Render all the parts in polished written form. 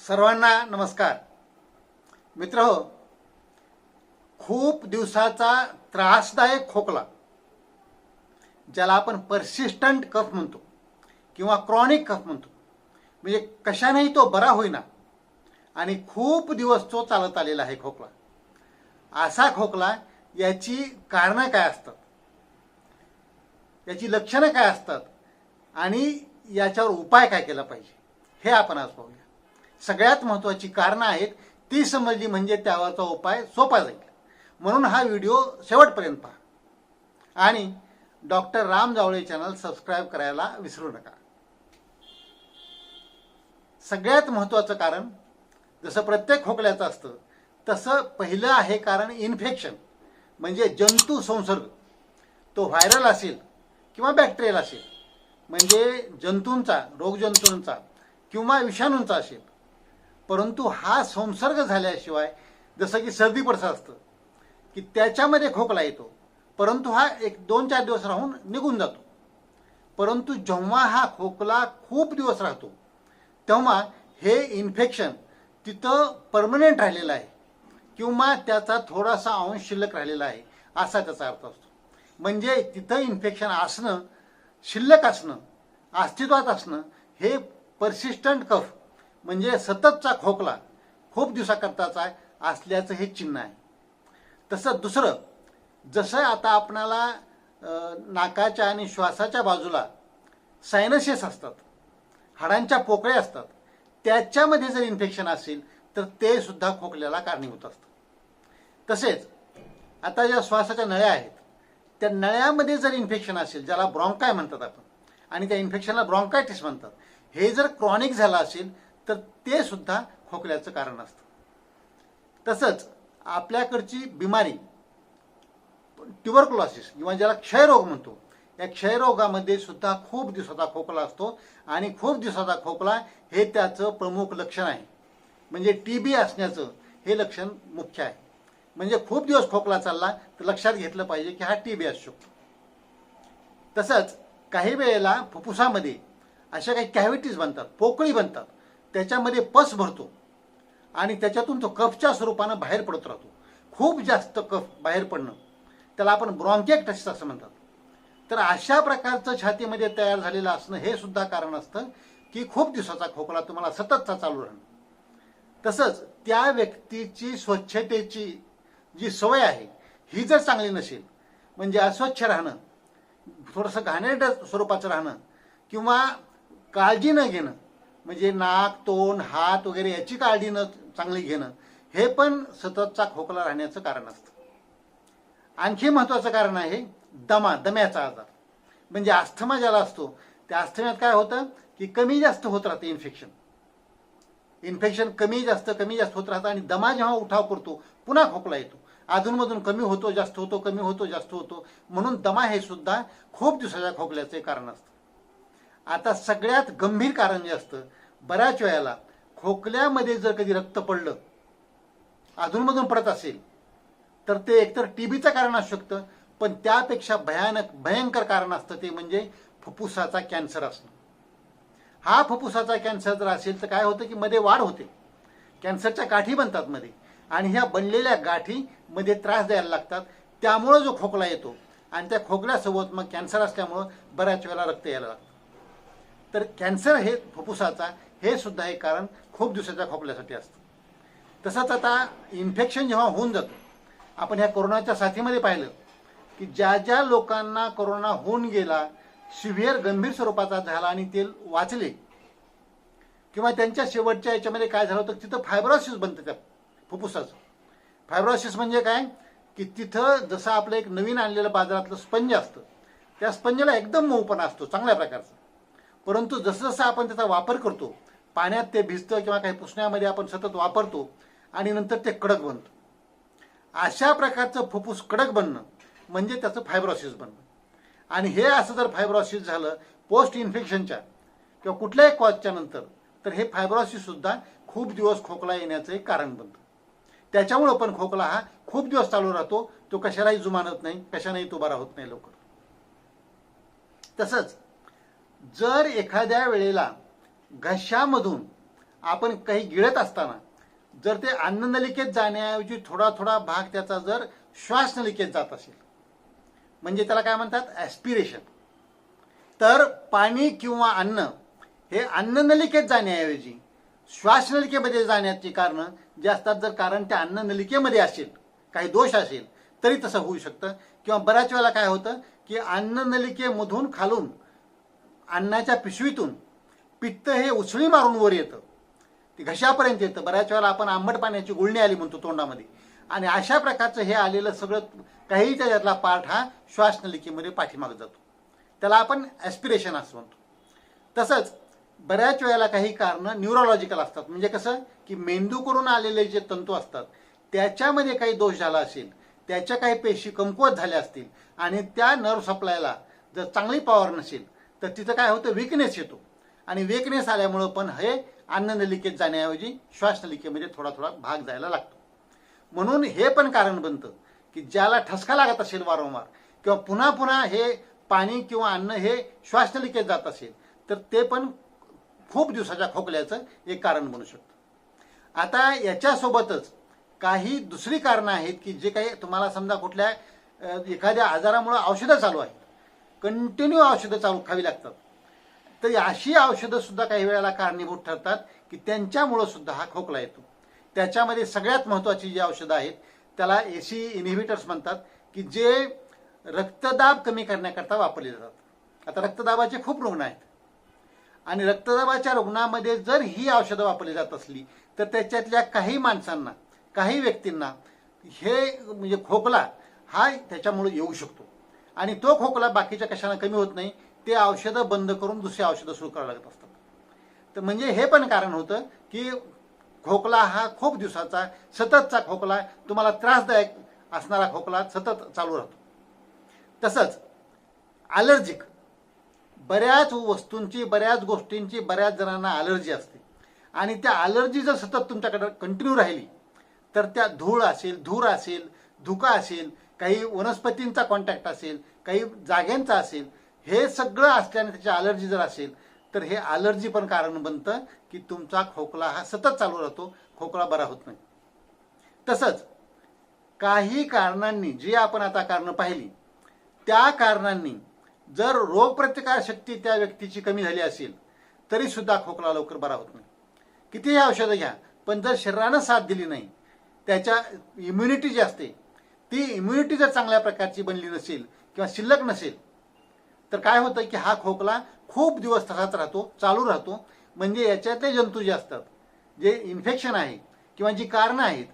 सर्वांना नमस्कार. मित्रहो, खूप दिवसाचा त्रासदायक खोकला, ज्याला आपण परसिस्टंट कफ म्हणतो किंवा क्रॉनिक कफ म्हणतो, म्हणजे कशानेही तो बरा होईना आणि खूप दिवस तो चालत आलेला आहे खोकला. असा खोकला, याची कारणं काय असतात, याची लक्षणं काय असतात आणि याच्यावर उपाय काय केला पाहिजे, हे आपण आज पाहूया. सगळ्यात महत्त्वाची कारणं आहेत, ती समजली म्हणजे त्यावरचा उपाय सोपा जाईल. म्हणून हा व्हिडिओ शेवटपर्यंत पहा आणि doctor Ram Jawale channel subscribe करायला विसरू नका. सगळ्यात महत्त्वाचं कारण, जसं प्रत्येक खोकल्याचं असतं तसं पहिलं आहे कारण इन्फेक्शन, म्हणजे जंतू संसर्ग. तो व्हायरल असेल किंवा बॅक्टेरियल असेल, म्हणजे जंतूंचा, रोगजंतूंचा किंवा विषाणूंचा असेल. परंतु हा संसर्ग झाल्याशिवाय, जसं की सर्दी पडसा असतं की त्याच्यामध्ये खोकला येतो, परंतु हा 1-2-4 दिवस राहून निघून जातो. परंतु जेव्हा हा खोकला खूप दिवस राहतो तेव्हा हे इन्फेक्शन तिथं परमनंट राहिलेलं आहे किंवा त्याचा थोडासा अंश शिल्लक राहिलेला आहे, असा त्याचा अर्थ असतो. म्हणजे तिथं इन्फेक्शन असणं, शिल्लक असणं, अस्तित्वात असणं, हे परसिस्टंट कफ म्हणजे सततचा खोकला, खूप दिवसाकरताचा असल्याचं हे चिन्ह आहे. तसं दुसरं, जसं आता आपणाला नाकाच्या आणि श्वासाच्या बाजूला सायनसेस असतात, हाडांच्या पोकळ्या असतात, त्याच्यामध्ये जर इन्फेक्शन असेल तर ते सुद्धा खोकल्याला कारणीभूत असतं. तसेच आता ज्या श्वासाच्या नळ्या आहेत, त्या नळ्यामध्ये जर इन्फेक्शन असेल, ज्याला ब्रॉन्काय म्हणतात आपण, आणि त्या इन्फेक्शनला ब्रॉन्कायटिस म्हणतात, हे जर क्रॉनिक झालं असेल तर ते सुद्धा खोकल्याचं कारण असतं. तसंच आपल्याकडची बिमारी ट्युबरक्युलोसिस किंवा ज्याला क्षयरोग म्हणतो, या क्षयरोगामध्ये सुद्धा खूप दिवसाचा खोकला असतो आणि खूप दिवसाचा खोकला हे त्याचं प्रमुख लक्षण आहे. म्हणजे TB असण्याचं हे लक्षण मुख्य आहे. म्हणजे खूप दिवस खोकला चालला तर लक्षात घेतलं पाहिजे की हा TB असू शकतो. तसंच काही वेळेला फुफ्फुसामध्ये अशा काही कॅव्हिटीज बनतात, पोकळी बनतात, त्याच्यामध्ये पस भरतो आणि त्याच्यातून तो कफच्या स्वरूपानं बाहेर पडत राहतो. खूप जास्त कफ बाहेर पडणं, त्याला आपण ब्रॉन्किएक्टासिस असं म्हणतात. तर अशा प्रकारचं छातीमध्ये तयार झालेलं असणं हे सुद्धा कारण असतं की खूप दिवसाचा खोकला तुम्हाला सततचा चालू राहणं. तसंच त्या व्यक्तीची स्वच्छतेची जी सवय आहे ही जर चांगली नसेल, म्हणजे अस्वच्छ राहणं, थोडंसं घाणेरडं स्वरूपाचं राहणं किंवा काळजी न घेणं, म्हणजे नाक, तोंड, हात वगैरे याची काळजी न चांगली घेणं, हे पण सततचा खोकला राहण्याचं कारण असतं. आणखी महत्त्वाचं कारण आहे दम्याचा आजार, म्हणजे अस्थमा ज्याला असतो, त्या अस्थम्यात काय होतं की कमी जास्त होत राहतं इन्फेक्शन कमी जास्त होत राहतं आणि दमा जेव्हा उठाव करतो पुन्हा खोकला येतो. अधूनमधून कमी होतो, जास्त होतो, कमी होतो, जास्त होतो, म्हणून दमा हे सुद्धा खूप दिवसाच्या खोकल्याचे कारण असतं. आता सगळ्यात गंभीर कारण जे असतं, बऱ्याच वेळेला खोकल्यामध्ये जर कधी रक्त पडलं, अधूनमधून पडत असेल, तर ते एकतर TBचं कारण असू शकतं, पण त्यापेक्षा भयंकर कारण असतं ते म्हणजे फुफ्फुसाचा कॅन्सर असणं. हा फुफ्फुसाचा कॅन्सर जर असेल तर काय होतं की मध्ये वाढ होते, कॅन्सरच्या गाठी बनतात मध्ये, आणि ह्या बनलेल्या गाठी मध्ये त्रास द्यायला लागतात. त्यामुळं जो खोकला येतो आणि त्या खोकल्यासोबत मग कॅन्सर असल्यामुळं बऱ्याच वेळेला रक्त यायला लागतं. तर कॅन्सर हे फुफ्फुसाचा हे सुद्धा एक कारण खूप दिवसाच्या खोकल्यासाठी असतं. तसंच आता इन्फेक्शन जेव्हा होऊन जातं, आपण ह्या कोरोनाच्या साथीमध्ये पाहिलं की ज्या ज्या लोकांना कोरोना होऊन गेला, सिव्हिअर गंभीर स्वरूपाचा झाला आणि ते वाचले, किंवा त्यांच्या शेवटच्या याच्यामध्ये काय झालं होतं, तिथं फायब्रोसिस बनतं त्या फुफ्फुसाचं. फायब्रोसिस म्हणजे काय की तिथं जसं आपलं एक नवीन आणलेलं बाजारातलं स्पंज असतं, त्या स्पंजला एकदम मऊपणा असतो चांगल्या प्रकारचा, परंतु जसं जसं आपण त्याचा वापर करतो, पाण्यात ते भिजतं किंवा काही पुसण्यामध्ये आपण सतत वापरतो आणि नंतर ते कडक बनतं. अशा प्रकारचं फुफ्फुस कडक बनणं म्हणजे त्याचं फायब्रोसिस बनणं. आणि हे असं जर फायब्रोसिस झालं पोस्ट इन्फेक्शनच्या किंवा कुठल्याही कॉजच्या नंतर, तर हे फायब्रोसिस सुद्धा खूप दिवस खोकला येण्याचं एक कारण बनतं. त्याच्यामुळं पण खोकला हा खूप दिवस चालू राहतो, तो कशालाही जुमानत नाही, कशानेही तो बरा होत नाही लवकर. तसंच जर एखाद्या वेळेला घशामधून आपण काही गिळत असताना जर ते अन्ननलिकेत जाण्याऐवजी थोडा थोडा भाग त्याचा जर श्वास नलिकेत जात असेल, म्हणजे त्याला काय म्हणतात ॲस्पिरेशन, तर पाणी किंवा अन्न हे अन्ननलिकेत जाण्याऐवजी श्वासनलिकेमध्ये जाण्याची कारणं जे असतात, जर कारण त्या अन्ननलिकेमध्ये असेल, काही दोष असेल तरी तसं होऊ शकतं. किंवा बऱ्याच वेळेला काय होतं की अन्ननलिकेमधून खालून अन्नाच्या पिशवीतून पित्त हे उचळी मारून वर येतं, ते घशापर्यंत येतं. बऱ्याच वेळेला आपण आंबट पाण्याची गुळणी आली म्हणतो तोंडामध्ये, आणि अशा प्रकारचं हे आलेलं सगळं काही त्याच्यातला पार्ट हा श्वासनलिकेमध्ये पाठीमागे जातो, त्याला आपण ॲस्पिरेशन असं म्हणतो. तसंच बऱ्याच वेळेला काही कारणं न्यूरोलॉजिकल असतात, म्हणजे कसं की मेंदूकडून आलेले जे तंतू असतात त्याच्यामध्ये काही दोष झाला असेल, त्याच्या काही पेशी कमकुवत झाल्या असतील आणि त्या नर्व सप्लायला जर चांगली पॉवर नसेल तर तिथं काय होतं, विकनेस येतो. आणि विकनेस आल्यामुळं पण हे अन्ननलिकेत जाण्याऐवजी श्वासनलिकेमध्ये थोडा थोडा भाग जायला लागतो. म्हणून हे पण कारण बनतं की ज्याला ठसका लागत असेल वारंवार किंवा पुन्हा पुन्हा हे पाणी किंवा अन्न हे श्वासनलिकेत जात असेल तर ते पण खूप दिवसाच्या खोकल्याचं एक कारण बनू शकतं. आता याच्यासोबतच काही दुसरी कारणं आहेत की जे काही तुम्हाला समजा कुठल्या एखाद्या आजारामुळे औषधं चालू आहेत, कंटिन्यू औषधं चालू खावी लागतात, तर अशी औषधं सुद्धा काही वेळेला कारणीभूत ठरतात की त्यांच्यामुळं सुद्धा हा खोकला येतो. त्याच्यामध्ये सगळ्यात महत्त्वाची जी औषधं आहेत त्याला एसी इन्हिबिटर्स म्हणतात, की जे रक्तदाब कमी करण्याकरता वापरले जातात. आता रक्तदाबाचे खूप रुग्ण आहेत आणि रक्तदाबाच्या रुग्णामध्ये जर ही औषधं वापरली जात असली तर त्याच्यातल्या काही माणसांना, काही व्यक्तींना हे म्हणजे खोकला हा त्याच्यामुळे येऊ शकतो. आणि तो खोकला बाकीच्या कशाला कमी होत नाही, ते औषधं बंद करून दुसरी औषधं सुरू करावं लागत असतात. तर म्हणजे हे पण कारण होतं की खोकला हा खूप दिवसाचा सततचा खोकला, तुम्हाला त्रासदायक असणारा खोकला सतत चालू राहतो. तसंच ॲलर्जिक, बऱ्याच वस्तूंची, बऱ्याच गोष्टींची बऱ्याच जणांना ॲलर्जी असते आणि त्या ॲलर्जी जर सतत तुमच्याकडे कंटिन्यू राहिली तर त्या धूळ असेल, धूर असेल, धुका असेल, काही वनस्पतींचा कॉन्टॅक्ट असेल, काही जाग्यांचा असेल, हे सगळं असल्याने त्याची ॲलर्जी जर असेल तर हे ॲलर्जी पण कारण बनतं की तुमचा खोकला हा सतत चालू राहतो, खोकला बरा होत नाही. तसंच काही कारणांनी, जी आपण आता कारणं पाहिली, त्या कारणांनी जर रोगप्रतिकार शक्ती त्या व्यक्तीची कमी झाली असेल तरी सुद्धा खोकला लवकर बरा होत नाही. कितीही औषधं घ्या, पण जर शरीरानं साथ दिली नाही, त्याच्या इम्युनिटी जी असते ती इम्युनिटी जर चांगल्या प्रकारची बनली नसेल किंवा शिल्लक नसेल तर काय होतं की हा खोकला खूप दिवस तसाच राहतो, चालू राहतो. म्हणजे याच्यातले जंतू जे असतात, जे इन्फेक्शन आहे किंवा जी कारणं आहेत,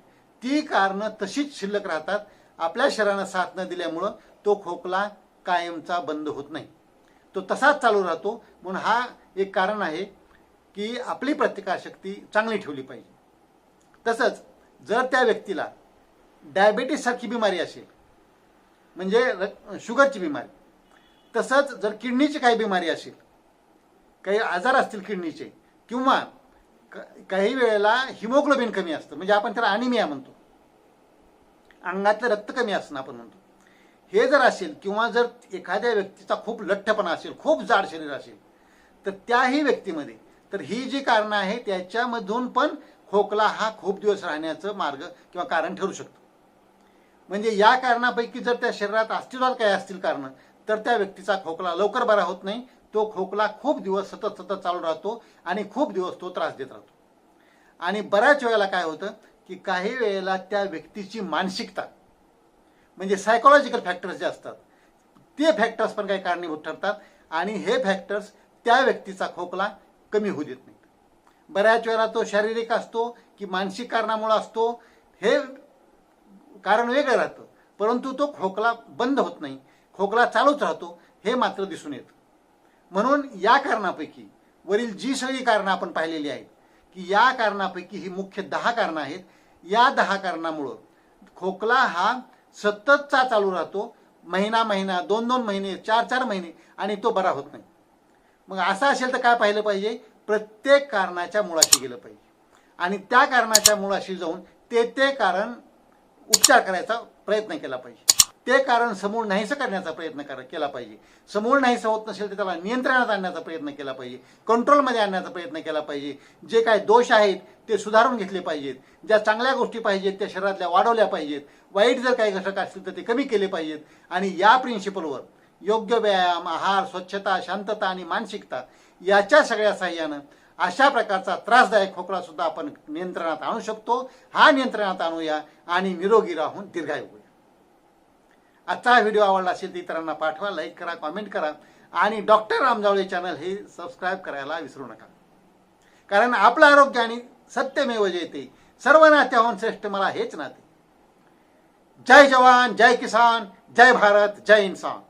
ती कारणं तशीच शिल्लक राहतात. आपल्या शरीरानं साथ न दिल्यामुळं तो खोकला कायमचा बंद होत नाही, तो तसाच चालू राहतो. म्हणून हा एक कारण आहे की आपली प्रतिकारशक्ती चांगली ठेवली पाहिजे. तसंच जर त्या व्यक्तीला डायबेटीससारखी बिमारी असेल, म्हणजे शुगरची बिमारी, तसंच जर किडनीची काही बिमारी असेल, काही आजार असतील किडनीचे, किंवा काही वेळेला हिमोग्लोबिन कमी असतं, म्हणजे आपण त्याला अनिमिया म्हणतो, अंगातलं रक्त कमी असणं आपण म्हणतो, हे जर असेल, किंवा जर एखाद्या व्यक्तीचा खूप लठ्ठपणा असेल, खूप जाड शरीर असेल, तर त्याही व्यक्तीमध्ये तर ही जी कारणं आहेत त्याच्यामधून पण खोकला हा खूप दिवस राहण्याचं मार्ग किंवा कारण ठरू शकतं. म्हणजे या कारणापैकी जर त्या शरीरात अस्तित्वात काही असतील कारणं तर त्या व्यक्तीचा खोकला लवकर बरा होत नाही, तो खोकला खूप दिवस सतत चालू राहतो आणि खूप दिवस तो त्रास देत राहतो. आणि बऱ्याच वेळेला काय होतं की काही वेळेला त्या व्यक्तीची मानसिकता, म्हणजे सायकोलॉजिकल फॅक्टर्स जे असतात, ते फॅक्टर्स पण काही कारणीभूत ठरतात आणि हे फॅक्टर्स त्या व्यक्तीचा खोकला कमी होऊ देत नाहीत. बऱ्याच वेळेला तो शारीरिक असतो की मानसिक कारणामुळे असतो, हे कारण वेगळं राहतं, परंतु तो खोकला बंद होत नाही, खोकला चालूच राहतो, हे मात्र दिसून येतं. म्हणून या कारणापैकी वरील जी सगळी कारणं आपण पाहिलेली आहेत की या कारणापैकी ही मुख्य 10 कारणं आहेत. या 10 कारणामुळं खोकला हा सततचा चालू राहतो, महिना महिना, 2-2 महिने, 4-4 महिने, आणि तो बरा होत नाही. मग असं असेल तर काय पाहिलं पाहिजे, प्रत्येक कारणाच्या मुळाशी गेलं पाहिजे आणि त्या कारणाच्या मुळाशी जाऊन ते कारण उपचार करायचा प्रयत्न केला पाहिजे. ते कारण समूळ नाहीसं करण्याचा प्रयत्न केला पाहिजे. समूळ नाहीसं होत नसेल तर त्याला नियंत्रणात आणण्याचा प्रयत्न केला पाहिजे, कंट्रोलमध्ये आणण्याचा प्रयत्न केला पाहिजे. जे काय दोष आहेत ते सुधारून घेतले पाहिजेत. ज्या चांगल्या गोष्टी पाहिजेत त्या शरीरातल्या वाढवल्या पाहिजेत. वाईट जर काही घटक असतील तर ते कमी केले पाहिजेत. आणि या प्रिन्सिपलवर योग्य व्यायाम, आहार, स्वच्छता, शांतता आणि मानसिकता याच्या सगळ्या साह्यानं अशा प्रकारचा त्रासदायक खोकला सुद्धा आपण नियंत्रणात आणू शकतो. हा नियंत्रणात आणूया आणि निरोगी राहून दीर्घायू होऊया. आजचा व्हिडिओ आवडला असेल तर इतरांना पाठवा, लाईक करा, कॉमेंट करा आणि डॉक्टर रामजावळे चॅनल हे सबस्क्राईब करायला विसरू नका. कारण आपलं आरोग्य आणि सत्यमेव जयते, सर्व नात्याहून श्रेष्ठ मला हेच नाते. जय जवान, जय किसान, जय भारत, जय इन्सान.